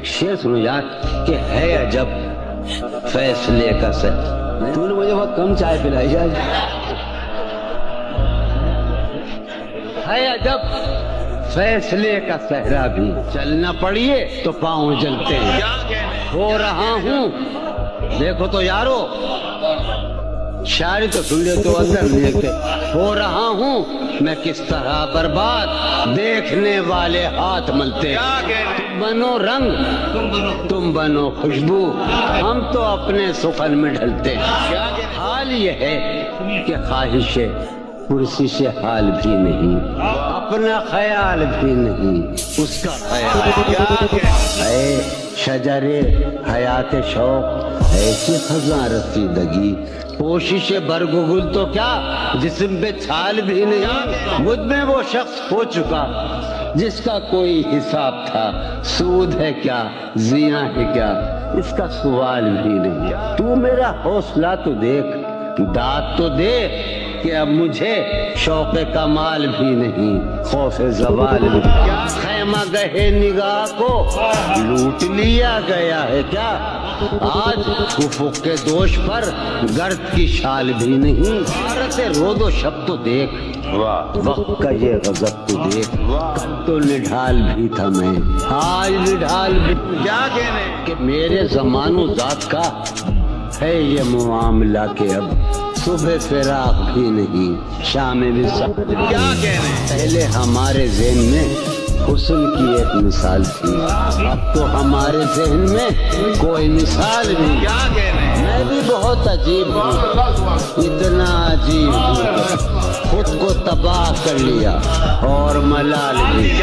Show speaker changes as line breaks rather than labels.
ایک شعر سنو یار کہ ہے عجب فیصلے کا سر. تو نے مجھے بہت کم چائے پلائی یار. ہے عجب فیصلے کا صحرا بھی چلنا پڑیے تو پاؤں جلتے ہیں. ہو رہا ہوں دیکھو تو یارو شاعری تو سن لے تو اندر نہیں دیکھتے. ہو رہا ہوں میں کس طرح برباد دیکھنے والے ہاتھ ملتے. تم بنو رنگ تم بنو خوشبو ہم تو اپنے سخن میں ڈھلتے. حال یہ ہے کہ خواہش کرسی سے حال بھی نہیں اپنا خیال بھی نہیں اس کا خیال. اے شجر حیات شوق ایسی خزاں رسیدگی کوشش برگ و گل تو کیا جسم پہ چھال بھی نہیں. مجھ میں وہ شخص ہو چکا جس کا کوئی حساب تھا. سود ہے کیا زیاں ہے کیا اس کا سوال بھی نہیں. تو میرا حوصلہ تو دیکھ داد تو دے کہ اب مجھے شوق کمال بھی نہیں خوف زوال بھی. خیمہ گہے نگاہ کو لوٹ لیا گیا ہے کیا آج افق کے دوش پر گرد کی شال بھی نہیں. عبارت رود و شب تو دیکھ وقت کا یہ غضب تو دیکھ. کل تو نڈھال بھی تھا میں آج نڈھال بھی. کیا کہنے کہ میرے زمان و ذات کا ہے یہ معاملہ کہ اب صبح فراق بھی نہیں شام بھی سخت. کیا کہنے پہلے ہمارے ذہن میں حسن کی ایک مثال تھی اب تو ہمارے ذہن میں کوئی مثال نہیں. کیا کہنے میں بھی بہت عجیب ہوں اتنا عجیب ہوں خود کو تباہ کر لیا اور ملال بھی.